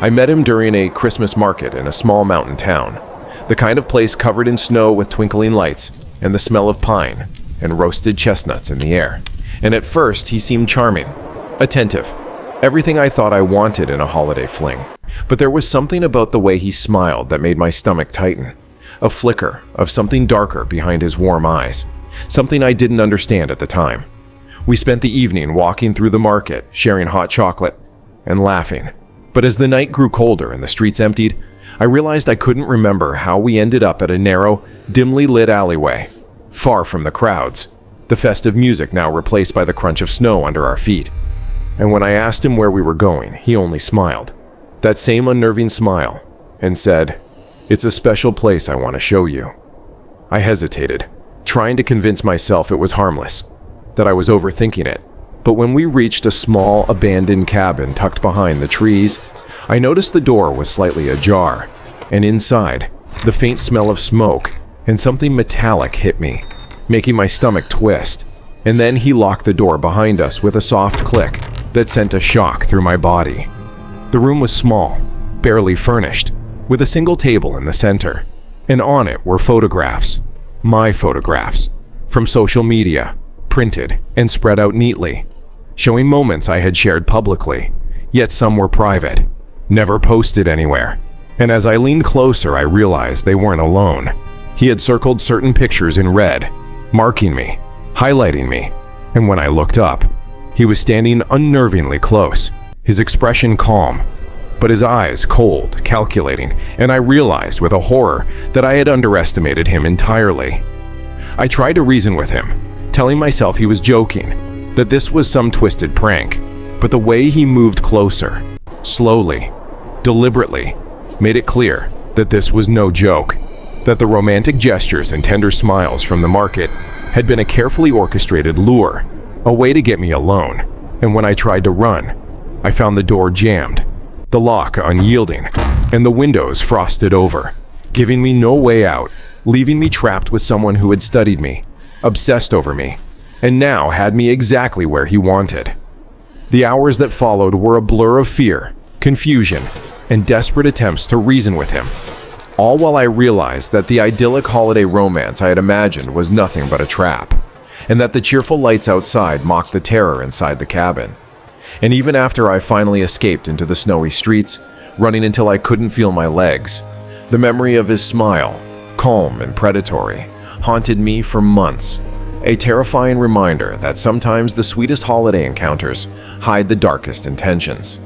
I met him during a Christmas market in a small mountain town, the kind of place covered in snow with twinkling lights and the smell of pine and roasted chestnuts in the air. And at first, he seemed charming, attentive, everything I thought I wanted in a holiday fling. But there was something about the way he smiled that made my stomach tighten, a flicker of something darker behind his warm eyes, something I didn't understand at the time. We spent the evening walking through the market, sharing hot chocolate and laughing. But as the night grew colder and the streets emptied, I realized I couldn't remember how we ended up at a narrow, dimly lit alleyway, far from the crowds, the festive music now replaced by the crunch of snow under our feet. And when I asked him where we were going, he only smiled, that same unnerving smile, and said, "It's a special place I want to show you." I hesitated, trying to convince myself it was harmless, that I was overthinking it. But when we reached a small, abandoned cabin tucked behind the trees, I noticed the door was slightly ajar, and inside, the faint smell of smoke and something metallic hit me, making my stomach twist. And then he locked the door behind us with a soft click that sent a shock through my body. The room was small, barely furnished, with a single table in the center, and on it were photographs, my photographs, from social media, printed and spread out neatly, showing moments I had shared publicly, yet some were private, never posted anywhere. And as I leaned closer, I realized they weren't alone. He had circled certain pictures in red, marking me, highlighting me, and when I looked up, he was standing unnervingly close, his expression calm, but his eyes cold, calculating, and I realized with a horror that I had underestimated him entirely. I tried to reason with him, telling myself he was joking, that this was some twisted prank, but the way he moved closer, slowly, deliberately, made it clear that this was no joke, that the romantic gestures and tender smiles from the market had been a carefully orchestrated lure, a way to get me alone. And when I tried to run, I found the door jammed, the lock unyielding, and the windows frosted over, giving me no way out, leaving me trapped with someone who had studied me, obsessed over me, and now had me exactly where he wanted. The hours that followed were a blur of fear, confusion, and desperate attempts to reason with him, all while I realized that the idyllic holiday romance I had imagined was nothing but a trap, and that the cheerful lights outside mocked the terror inside the cabin. And even after I finally escaped into the snowy streets, running until I couldn't feel my legs, the memory of his smile, calm and predatory, haunted me for months, a terrifying reminder that sometimes the sweetest holiday encounters hide the darkest intentions.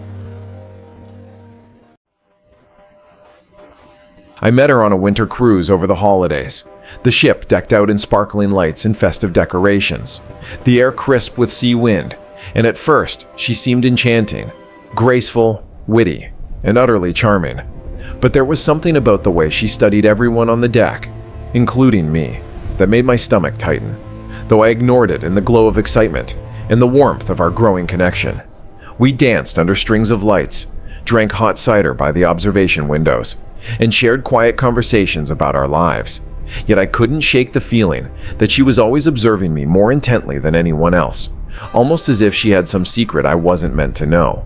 I met her on a winter cruise over the holidays, the ship decked out in sparkling lights and festive decorations, the air crisp with sea wind, and at first she seemed enchanting, graceful, witty, and utterly charming. But there was something about the way she studied everyone on the deck, including me, that made my stomach tighten, though I ignored it in the glow of excitement and the warmth of our growing connection. We danced under strings of lights, drank hot cider by the observation windows, and shared quiet conversations about our lives. Yet I couldn't shake the feeling that she was always observing me more intently than anyone else, almost as if she had some secret I wasn't meant to know.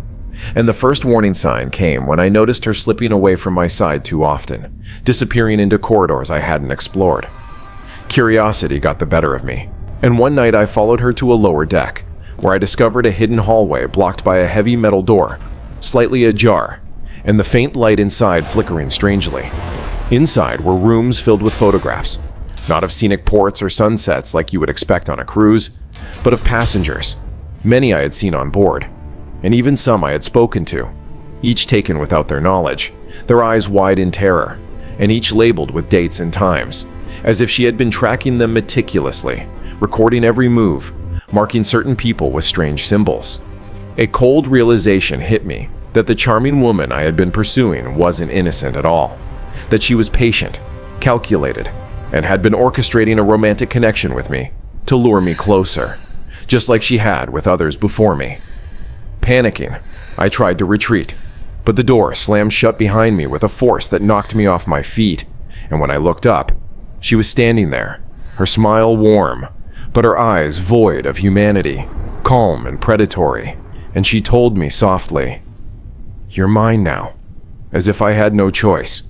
And the first warning sign came when I noticed her slipping away from my side too often, disappearing into corridors I hadn't explored. Curiosity got the better of me, and one night I followed her to a lower deck, where I discovered a hidden hallway blocked by a heavy metal door, slightly ajar, and the faint light inside flickering strangely. Inside were rooms filled with photographs, not of scenic ports or sunsets like you would expect on a cruise, but of passengers, many I had seen on board, and even some I had spoken to, each taken without their knowledge, their eyes wide in terror, and each labeled with dates and times, as if she had been tracking them meticulously, recording every move, marking certain people with strange symbols. A cold realization hit me that the charming woman I had been pursuing wasn't innocent at all, that she was patient, calculated, and had been orchestrating a romantic connection with me to lure me closer, just like she had with others before me. Panicking, I tried to retreat, but the door slammed shut behind me with a force that knocked me off my feet, and when I looked up, she was standing there, her smile warm, but her eyes void of humanity, calm and predatory, and she told me softly, "You're mine now," as if I had no choice.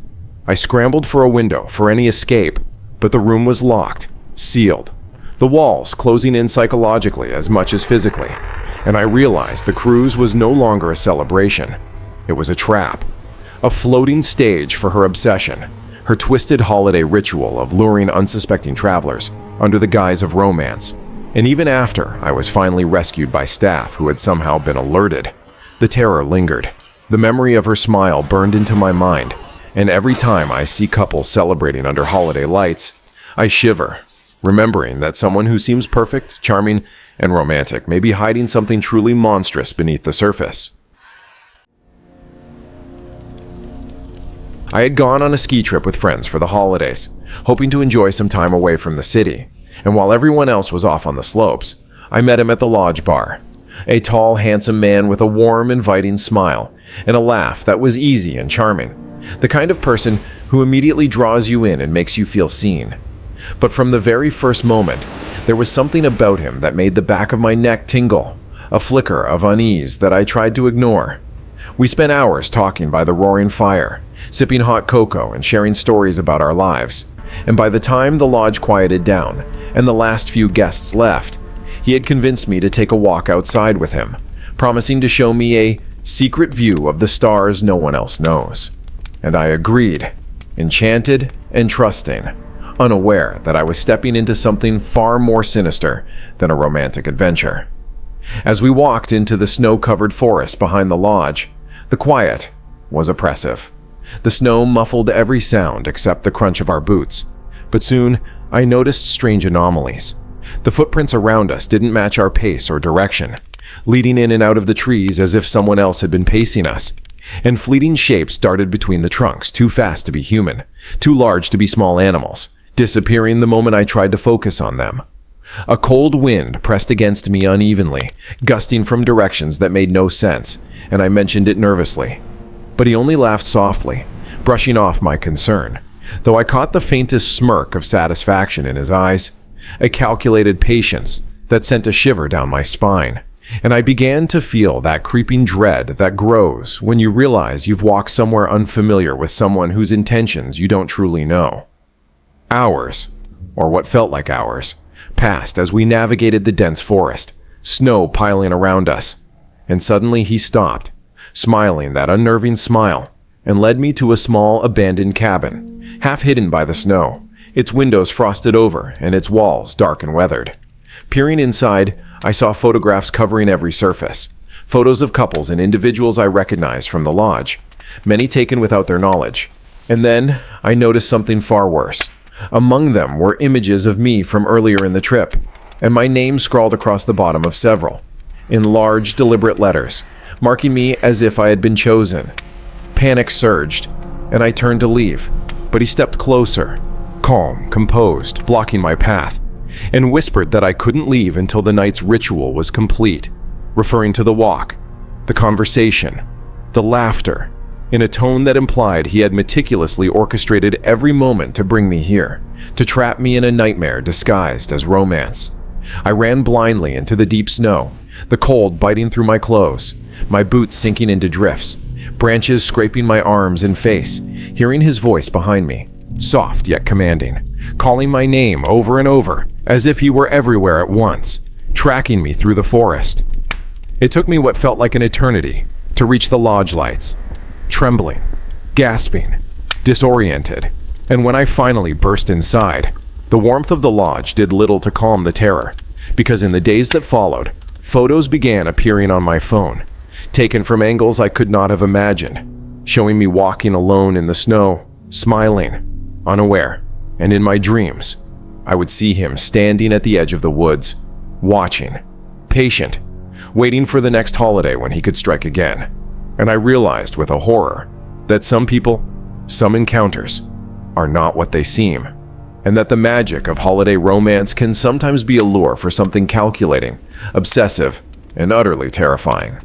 I scrambled for a window for any escape, but the room was locked, sealed, the walls closing in psychologically as much as physically, and I realized the cruise was no longer a celebration. It was a trap, a floating stage for her obsession, her twisted holiday ritual of luring unsuspecting travelers under the guise of romance. And even after I was finally rescued by staff who had somehow been alerted, the terror lingered. The memory of her smile burned into my mind, and every time I see couples celebrating under holiday lights, I shiver, remembering that someone who seems perfect, charming, and romantic may be hiding something truly monstrous beneath the surface. I had gone on a ski trip with friends for the holidays, hoping to enjoy some time away from the city, and while everyone else was off on the slopes, I met him at the lodge bar. A tall, handsome man with a warm, inviting smile and a laugh that was easy and charming. The kind of person who immediately draws you in and makes you feel seen. But from the very first moment, there was something about him that made the back of my neck tingle, a flicker of unease that I tried to ignore. We spent hours talking by the roaring fire, sipping hot cocoa and sharing stories about our lives. And by the time the lodge quieted down and the last few guests left, he had convinced me to take a walk outside with him, promising to show me a secret view of the stars no one else knows. And I agreed, enchanted and trusting, unaware that I was stepping into something far more sinister than a romantic adventure. As we walked into the snow-covered forest behind the lodge, the quiet was oppressive. The snow muffled every sound except the crunch of our boots, but soon I noticed strange anomalies. The footprints around us didn't match our pace or direction, leading in and out of the trees as if someone else had been pacing us, and fleeting shapes darted between the trunks, too fast to be human, too large to be small animals, disappearing the moment I tried to focus on them. A cold wind pressed against me unevenly, gusting from directions that made no sense, and I mentioned it nervously. But he only laughed softly, brushing off my concern, though I caught the faintest smirk of satisfaction in his eyes, a calculated patience that sent a shiver down my spine, and I began to feel that creeping dread that grows when you realize you've walked somewhere unfamiliar with someone whose intentions you don't truly know. Hours, or what felt like hours, passed as we navigated the dense forest, snow piling around us, and suddenly he stopped, smiling that unnerving smile, and led me to a small abandoned cabin, half hidden by the snow, its windows frosted over and its walls dark and weathered. Peering inside, I saw photographs covering every surface, photos of couples and individuals I recognized from the lodge, many taken without their knowledge. And then I noticed something far worse. Among them were images of me from earlier in the trip, and my name scrawled across the bottom of several, in large, deliberate letters, marking me as if I had been chosen. Panic surged, and I turned to leave, but he stepped closer, calm, composed, blocking my path, and whispered that I couldn't leave until the night's ritual was complete, referring to the walk, the conversation, the laughter, in a tone that implied he had meticulously orchestrated every moment to bring me here, to trap me in a nightmare disguised as romance. I ran blindly into the deep snow, the cold biting through my clothes, my boots sinking into drifts, branches scraping my arms and face, hearing his voice behind me, soft yet commanding, calling my name over and over, as if he were everywhere at once, tracking me through the forest. It took me what felt like an eternity to reach the lodge lights, trembling, gasping, disoriented, and when I finally burst inside, the warmth of the lodge did little to calm the terror, because in the days that followed, photos began appearing on my phone, taken from angles I could not have imagined, showing me walking alone in the snow, smiling, unaware, and in my dreams, I would see him standing at the edge of the woods, watching, patient, waiting for the next holiday when he could strike again. And I realized with a horror that some people, some encounters, are not what they seem, and that the magic of holiday romance can sometimes be a lure for something calculating, obsessive, and utterly terrifying.